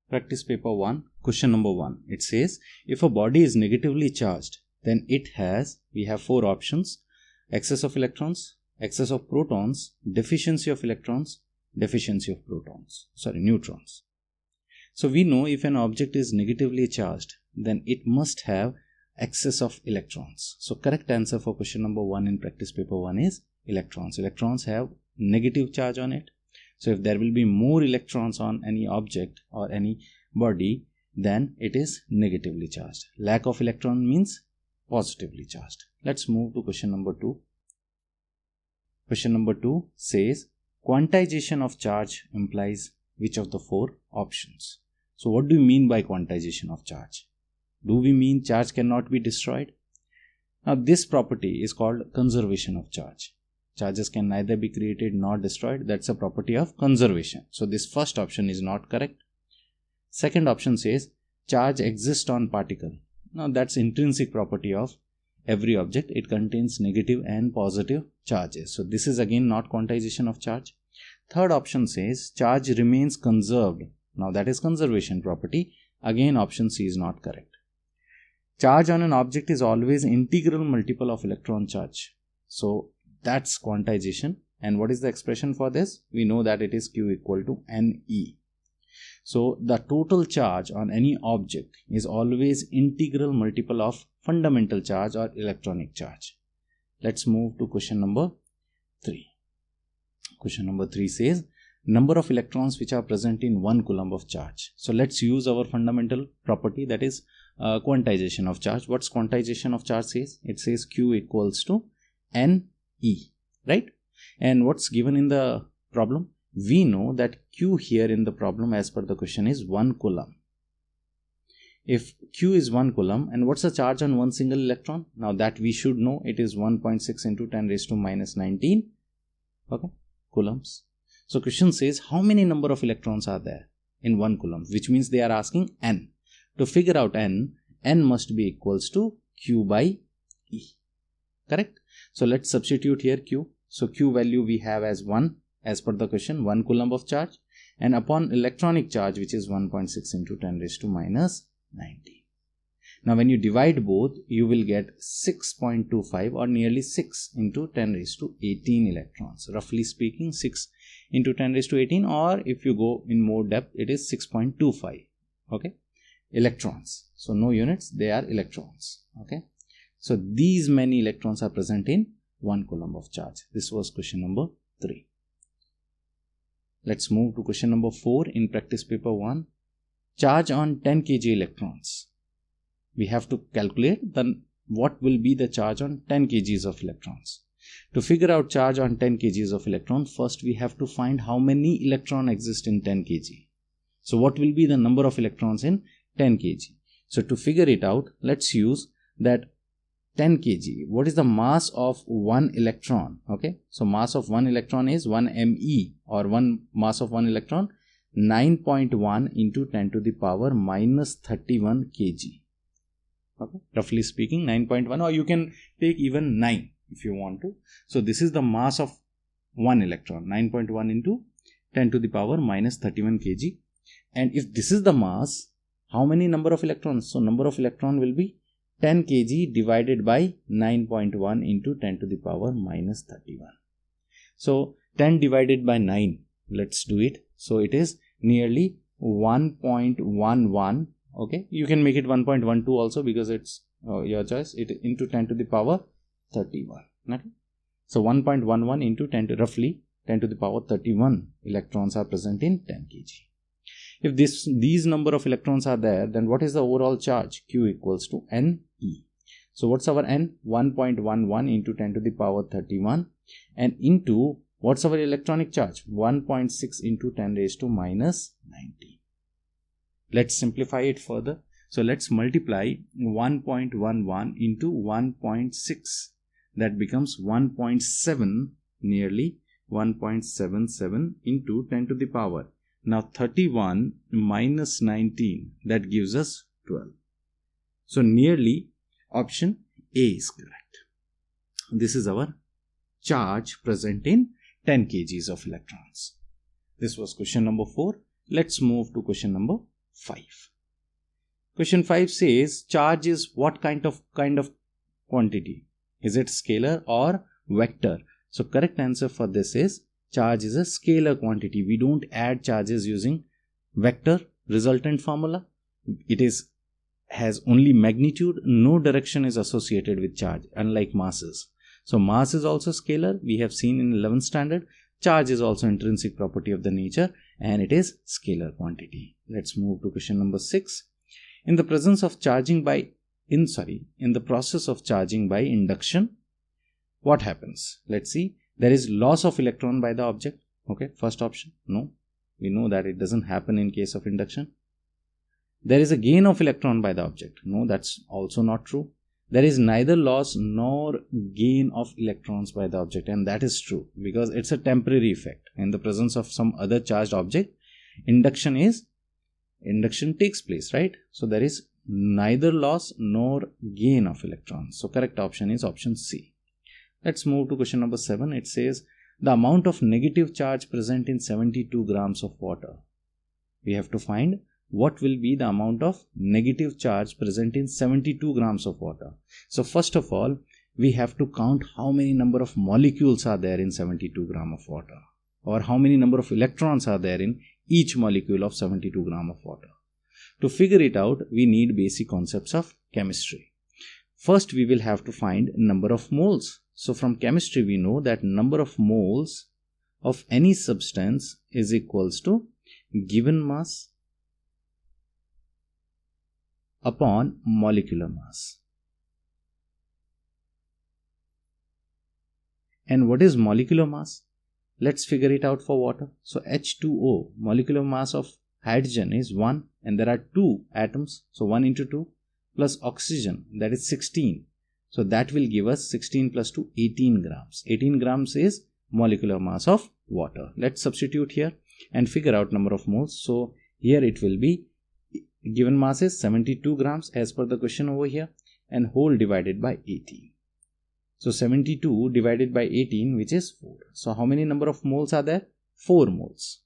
Practice paper 1, question number 1. It says, if a body is negatively charged, then it has, we have 4 options: excess of electrons, excess of protons, deficiency of electrons, deficiency of neutrons. So we know if an object is negatively charged, then it must have excess of electrons. So correct answer for question number 1 in practice paper 1 is electrons. Electrons have negative charge on it. So if there will be more electrons on any object or any body, then it is negatively charged. Lack of electron means positively charged. Let's move to question number 2. Question number 2 says, quantization of charge implies which of the 4 options? So what do you mean by quantization of charge? Do we mean charge cannot be destroyed? Now this property is called conservation of charge. Charges can neither be created nor destroyed. That's a property of conservation. So this first option is not correct. Second option says charge exists on particle. Now that's intrinsic property of every object. It contains negative and positive charges. So this is again not quantization of charge. Third option says charge remains conserved. Now that is conservation property. Again option C is not correct. Charge on an object is always integral multiple of electron charge. So that's quantization. And what is the expression for this? We know that it is Q equal to NE. So the total charge on any object is always integral multiple of fundamental charge or electronic charge. Let's move to question number 3. Question number 3 says, number of electrons which are present in 1 coulomb of charge. So let's use our fundamental property, that is quantization of charge. What's quantization of charge says? It says Q equals to NE, right? And what's given in the problem? We know that Q here in the problem as per the question is 1 coulomb. If Q is 1 coulomb, and what's the charge on one single electron? Now that we should know, it is 1.6 into 10 raised to minus 19 coulombs. So question says how many number of electrons are there in 1 coulomb, which means they are asking N. To figure out N must be equals to Q by E. Correct? So let's substitute here Q. So Q value we have as 1 as per the question, 1 coulomb of charge, and upon electronic charge which is 1.6 into 10 raised to minus 19. Now when you divide both, you will get 6.25 or nearly 6 into 10 raised to 18 electrons. Roughly speaking 6 into 10 raised to 18, or if you go in more depth, it is 6.25 electrons. So no units, they are electrons. So these many electrons are present in 1 coulomb of charge. This was question number 3. Let's move to question number 4 in practice paper 1. Charge on 10 kg electrons. We have to calculate then what will be the charge on 10 kgs of electrons. To figure out charge on 10 kgs of electron, first we have to find how many electrons exist in 10 kg. So what will be the number of electrons in 10 kg? So to figure it out, let's use that 10 kg. What is the mass of one electron? So mass of one electron is 1 ME, or mass of one electron 9.1 into 10 to the power minus 31 kg. Roughly speaking 9.1, or you can take even 9 if you want to. So this is the mass of one electron, 9.1 into 10 to the power minus 31 kg. And if this is the mass, how many number of electrons? So number of electron will be 10 kg divided by 9.1 into 10 to the power minus 31. So 10 divided by 9, let's do it. So it is nearly 1.11. You can make it 1.12 also because it's your choice. It into 10 to the power 31. So 1.11 into 10 to roughly 10 to the power 31 electrons are present in 10 kg. If these number of electrons are there, then what is the overall charge? Q equals to NE. So what's our N? 1.11 into 10 to the power 31, and into what's our electronic charge? 1.6 into 10 raised to minus 19. Let's simplify it further. So let's multiply 1.11 into 1.6. That becomes 1.7, nearly 1.77 into 10 to the power. Now 31 minus 19, that gives us 12. So nearly option A is correct. This is our charge present in 10 kgs of electrons. This was question number 4. Let's move to question number 5. Question 5 says charge is what kind of quantity? Is it scalar or vector? So correct answer for this is charge is a scalar quantity. We don't add charges using vector resultant formula. It has only magnitude, no direction is associated with charge, unlike masses. So mass is also scalar. We have seen in 11th standard. Charge is also intrinsic property of the nature and it is scalar quantity. Let's move to question number 6. In the process of charging by induction, what happens? Let's see. There is loss of electron by the object. Okay, first option. No, we know that it doesn't happen in case of induction. There is a gain of electron by the object. No, that's also not true. There is neither loss nor gain of electrons by the object, and that is true because it's a temporary effect. In the presence of some other charged object, induction takes place, right? So there is neither loss nor gain of electrons. So correct option is option C. Let's move to question number 7. It says the amount of negative charge present in 72 grams of water. We have to find what will be the amount of negative charge present in 72 grams of water. So first of all, we have to count how many number of molecules are there in 72 gram of water, or how many number of electrons are there in each molecule of 72 gram of water. To figure it out, we need basic concepts of chemistry. First, we will have to find number of moles. So from chemistry, we know that number of moles of any substance is equals to given mass upon molecular mass. And what is molecular mass? Let's figure it out for water. So H2O, molecular mass of hydrogen is 1 and there are 2 atoms. So 1 into 2 plus oxygen, that is 16. So that will give us 16 plus 2, 18 grams. 18 grams is molecular mass of water. Let's substitute here and figure out number of moles. So here it will be given mass is 72 grams as per the question over here, and whole divided by 18. So 72 divided by 18, which is 4. So how many number of moles are there? 4 moles.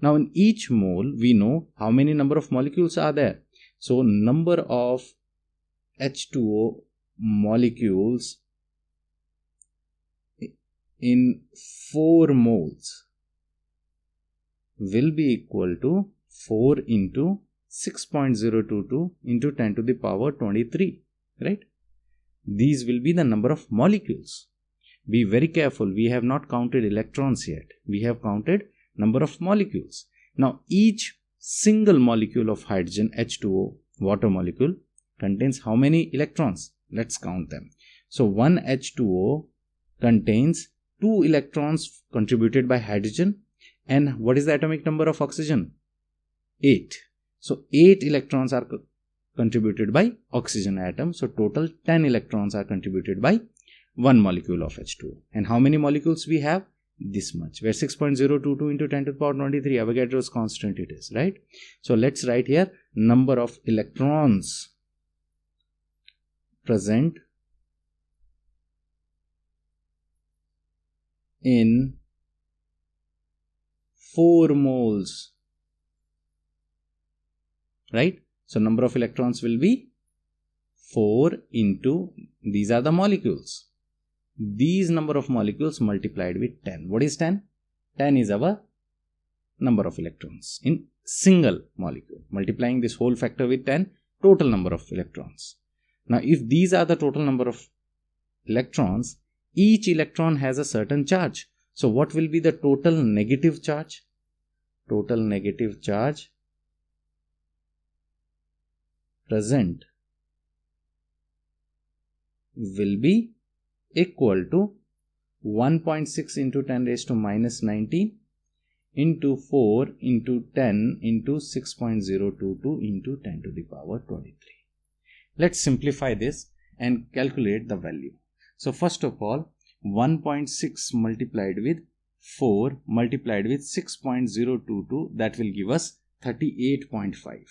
Now in each mole, we know how many number of molecules are there. So number of H2O molecules in 4 moles will be equal to 4 into 6.022 into 10 to the power 23, right? These will be the number of molecules. Be very careful. We have not counted electrons yet. We have counted number of molecules. Now, each single molecule of hydrogen, H2O, water molecule, contains how many electrons? Let's count them. So, one H2O contains 2 electrons contributed by hydrogen. And what is the atomic number of oxygen? 8. So 8 electrons are contributed by oxygen atom. So total 10 electrons are contributed by one molecule of H2O. And how many molecules we have? This much. Where 6.022 into 10 to the power 23 Avogadro's constant it is, right? So let's write here number of electrons present in 4 moles. Right? So number of electrons will be 4 into, these are the molecules. These number of molecules multiplied with 10. What is 10? 10 is our number of electrons in single molecule. Multiplying this whole factor with 10, total number of electrons. Now if these are the total number of electrons, each electron has a certain charge. So what will be the total negative charge? Total negative charge present will be equal to 1.6 into 10 raised to minus 19 into 4 into 10 into 6.022 into 10 to the power 23. Let's simplify this and calculate the value. So first of all, 1.6 multiplied with 4 multiplied with 6.022, that will give us 38.5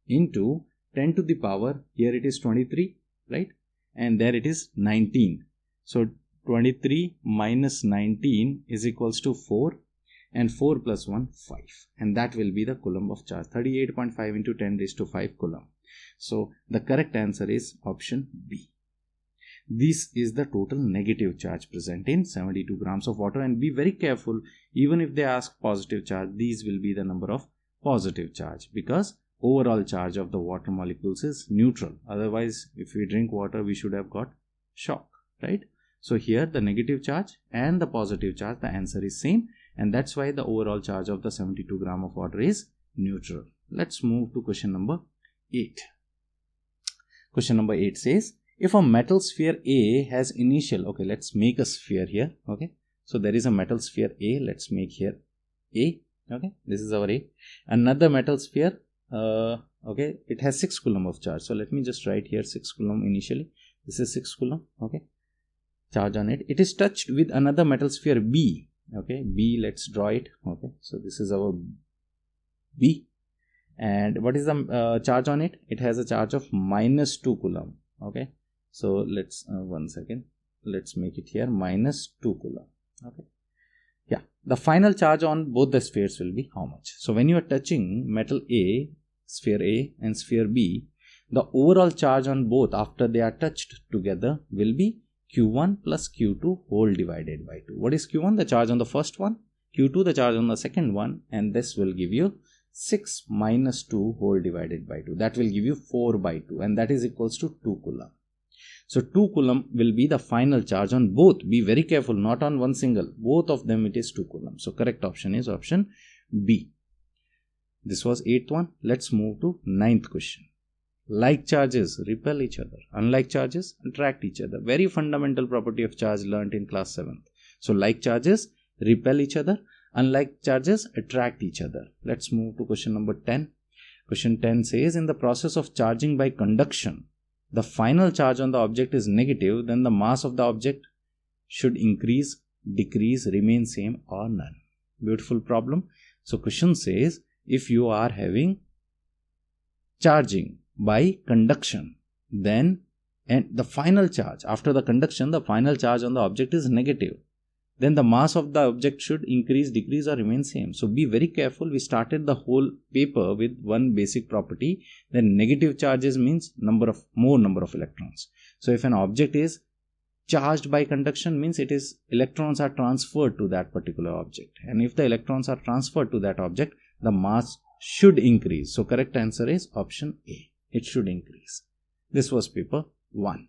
into 10 to the power, here it is 23, right? And there it is 19. So 23 minus 19 is equals to 4. and 4 plus 1 5, and that will be the coulomb of charge. 38.5 into 10 raised to 5 coulomb. So the correct answer is option B. This is the total negative charge present in 72 grams of water, and be very careful, even if they ask positive charge, these will be the number of positive charge, because overall charge of the water molecules is neutral. Otherwise, if we drink water, we should have got shock, right? So here the negative charge and the positive charge, the answer is same, and that's why the overall charge of the 72 gram of water is neutral. Let's move to question number 8. Question number 8 says, if a metal sphere A has initial, okay, let's make a sphere here, okay. So there is a metal sphere A, let's make here A, okay, this is our A. Another metal sphere, okay, it has 6 coulomb of charge. So let me just write here 6 coulomb initially. This is 6 coulomb, okay, charge on it. It is touched with another metal sphere B, okay, B, let's draw it, okay. So this is our B, and what is the charge on it? It has a charge of minus 2 coulomb, okay. So let's, one second, let's make it here minus 2 coulomb, okay. Yeah, the final charge on both the spheres will be how much? So when you are touching metal A, sphere A and sphere B, the overall charge on both after they are touched together will be Q1 plus Q2 whole divided by 2. What is Q1? The charge on the first one. Q2 the charge on the second one, and this will give you 6 minus 2 whole divided by 2. That will give you 4 by 2, and that is equals to 2 coulomb. So 2 coulomb will be the final charge on both. Be very careful, not on one single. Both of them it is 2 coulomb. So correct option is option B. This was 8th one. Let's move to 9th question. Like charges repel each other. Unlike charges attract each other. Very fundamental property of charge learnt in class 7th. So like charges repel each other. Unlike charges attract each other. Let's move to question number 10. Question 10 says, in the process of charging by conduction, the final charge on the object is negative, then the mass of the object should increase, decrease, remain same or none. Beautiful problem. So question says, if you are having charging by conduction, then and the final charge after the conduction, the final charge on the object is negative, then the mass of the object should increase, decrease or remain same. So be very careful. We started the whole paper with one basic property. Then negative charges means more number of electrons. So if an object is charged by conduction, means it is electrons are transferred to that particular object. And if the electrons are transferred to that object, the mass should increase. So correct answer is option A. It should increase. This was paper 1.